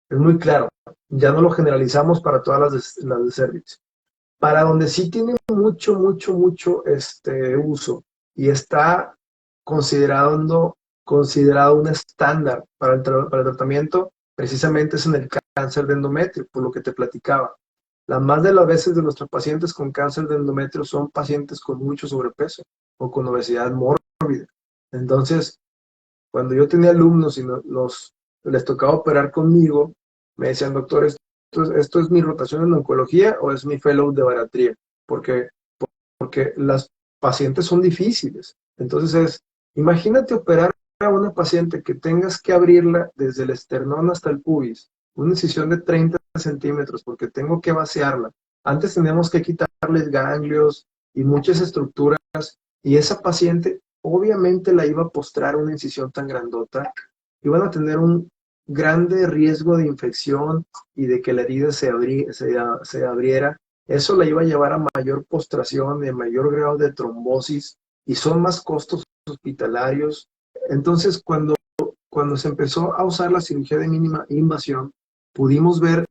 Es muy claro, ya no lo generalizamos para todas las de cervix. Para donde sí tiene mucho uso y está considerado un estándar para para el tratamiento, precisamente es en el cáncer de endometrio, por lo que te platicaba. La más de las veces de nuestros pacientes con cáncer de endometrio son pacientes con mucho sobrepeso o con obesidad mórbida. Entonces, cuando yo tenía alumnos y les tocaba operar conmigo, me decían, doctor, ¿esto es mi rotación en oncología o es mi fellow de bariatría? Porque, porque las pacientes son difíciles. Entonces imagínate operar a una paciente que tengas que abrirla desde el esternón hasta el pubis, una incisión de 30 centímetros, porque tengo que vaciarla. Antes teníamos que quitarles ganglios y muchas estructuras, y esa paciente obviamente la iba a postrar una incisión tan grandota, iban a tener un grande riesgo de infección y de que la herida se abriera. Eso la iba a llevar a mayor postración, de mayor grado de trombosis, y son más costos hospitalarios. Entonces, cuando se empezó a usar la cirugía de mínima invasión, pudimos ver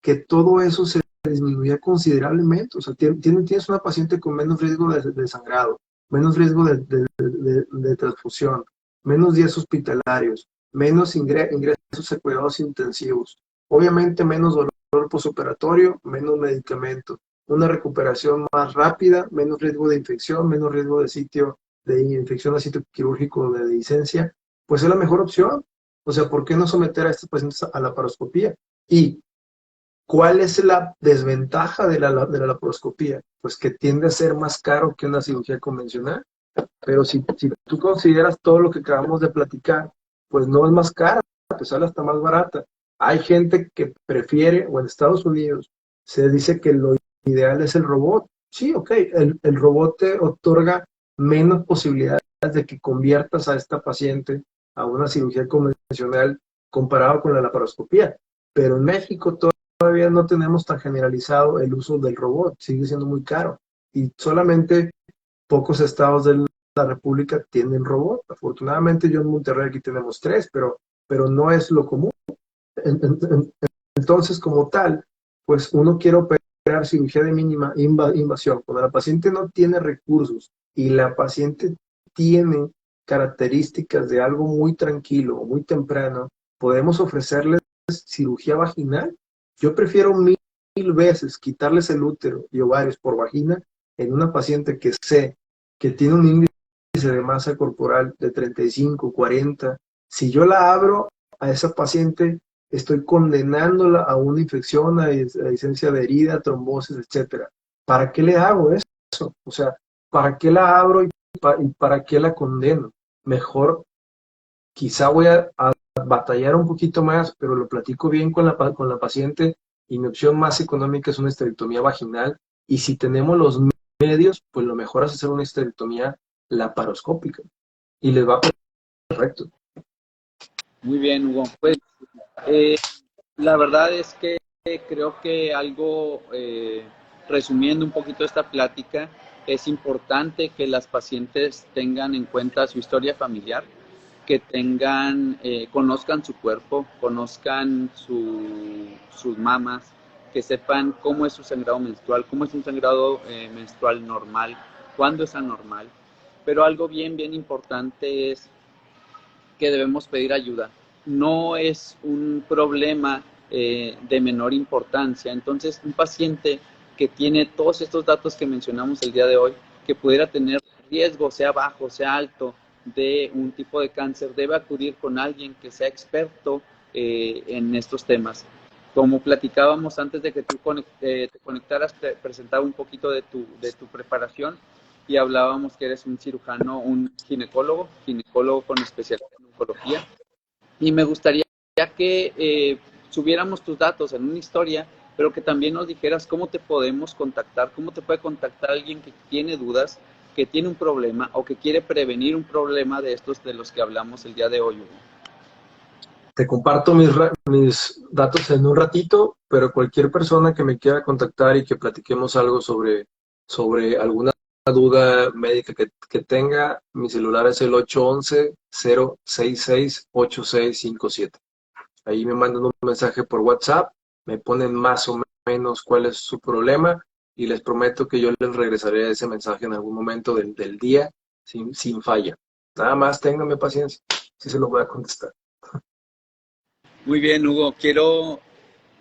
que todo eso se disminuía considerablemente. O sea, tienes una paciente con menos riesgo de sangrado, menos riesgo de transfusión, menos días hospitalarios, menos ingresos a cuidados intensivos, obviamente menos dolor postoperatorio, menos medicamento, una recuperación más rápida, menos riesgo de infección, menos riesgo de infección a sitio quirúrgico de licencia, pues es la mejor opción. O sea, ¿por qué no someter a estos pacientes a la laparoscopía? Y ¿cuál es la desventaja de la laparoscopía? Pues que tiende a ser más caro que una cirugía convencional. Pero si tú consideras todo lo que acabamos de platicar, pues no es más cara, pues sale hasta más barata. Hay gente que prefiere, o en Estados Unidos, se dice que lo ideal es el robot. Sí, ok, el robot te otorga menos posibilidades de que conviertas a esta paciente a una cirugía convencional comparado con la laparoscopía. Pero en México todavía no tenemos tan generalizado el uso del robot, sigue siendo muy caro. Y solamente pocos estados de la República tienen robot. Afortunadamente yo en Monterrey aquí tenemos 3, pero no es lo común. Entonces, como tal, pues uno quiere operar cirugía de mínima invasión. Cuando la paciente no tiene recursos y la paciente tiene características de algo muy tranquilo o muy temprano, podemos ofrecerles cirugía vaginal. Yo prefiero veces quitarles el útero y ovarios por vagina en una paciente que sé que tiene un índice de masa corporal de 35, 40. Si yo la abro a esa paciente, estoy condenándola a una infección, a licencia de herida, trombosis, etcétera. ¿Para qué le hago eso? O sea, ¿para qué la abro y para qué la condeno? Mejor, quizá voy a batallar un poquito más, pero lo platico bien con la paciente, y mi opción más económica es una esterectomía vaginal, y si tenemos los medios, pues lo mejor es hacer una esterectomía laparoscópica, y les va perfecto. Muy bien, Hugo. Pues eh, la verdad es que creo que algo, resumiendo un poquito esta plática, es importante que las pacientes tengan en cuenta su historia familiar, que tengan, conozcan su cuerpo, conozcan sus mamas, que sepan cómo es su sangrado menstrual, cómo es un sangrado menstrual normal, cuándo es anormal. Pero algo bien, bien importante es que debemos pedir ayuda. No es un problema de menor importancia. Entonces, un paciente que tiene todos estos datos que mencionamos el día de hoy, que pudiera tener riesgo, sea bajo, sea alto, de un tipo de cáncer, debe acudir con alguien que sea experto en estos temas. Como platicábamos antes de que tú te conectaras, te presentaba un poquito de tu preparación y hablábamos que eres un cirujano, un ginecólogo con especialidad en oncología. Y me gustaría que subiéramos tus datos en una historia, pero que también nos dijeras cómo te podemos contactar, cómo te puede contactar alguien que tiene dudas, que tiene un problema o que quiere prevenir un problema de estos de los que hablamos el día de hoy, Hugo. Te comparto mis datos en un ratito, pero cualquier persona que me quiera contactar y que platiquemos algo sobre alguna duda médica que tenga, mi celular es el 811-066-8657. Ahí me mandan un mensaje por WhatsApp, me ponen más o menos cuál es su problema, y les prometo que yo les regresaré ese mensaje en algún momento del día sin falla. Nada más ténganme paciencia, sí se lo voy a contestar. Muy bien, Hugo. Quiero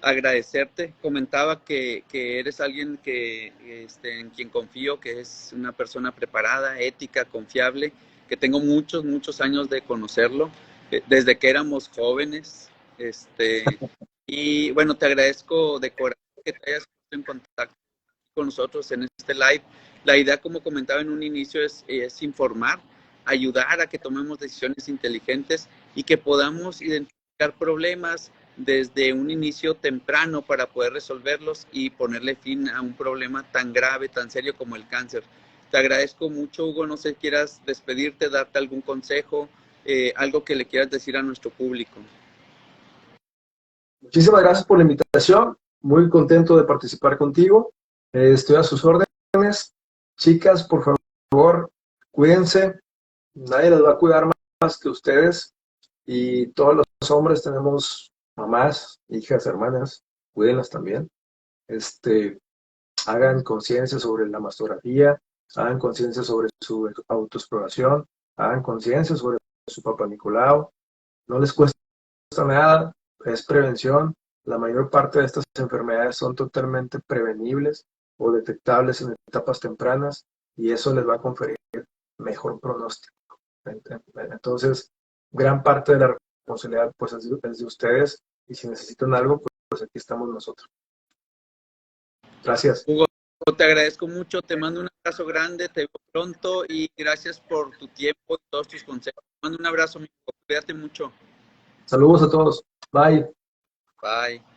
agradecerte. Comentaba que eres alguien en quien confío, que es una persona preparada, ética, confiable, que tengo muchos, muchos años de conocerlo, desde que éramos jóvenes. Y bueno, te agradezco de corazón que te hayas puesto en contacto con nosotros en este live. La idea, como comentaba en un inicio, es informar, ayudar a que tomemos decisiones inteligentes y que podamos identificar problemas desde un inicio temprano para poder resolverlos y ponerle fin a un problema tan grave, tan serio como el cáncer. Te agradezco mucho, Hugo. No sé si quieras despedirte, darte algún consejo, algo que le quieras decir a nuestro público. Muchísimas gracias por la invitación. Muy contento de participar contigo. Estoy a sus órdenes. Chicas, por favor, cuídense. Nadie les va a cuidar más que ustedes. Y todos los hombres tenemos mamás, hijas, hermanas. Cuídenlas también. Hagan conciencia sobre la mastografía. Hagan conciencia sobre su autoexploración. Hagan conciencia sobre su papá Nicolau. No les cuesta nada, es prevención. La mayor parte de estas enfermedades son totalmente prevenibles o detectables en etapas tempranas, y eso les va a conferir mejor pronóstico. Entonces, gran parte de la responsabilidad pues es de ustedes, y si necesitan algo, pues aquí estamos nosotros. Gracias. Hugo, te agradezco mucho, te mando un abrazo grande, te veo pronto y gracias por tu tiempo y todos tus consejos. Te mando un abrazo, amigo. Cuídate mucho. Saludos a todos. Bye. Bye.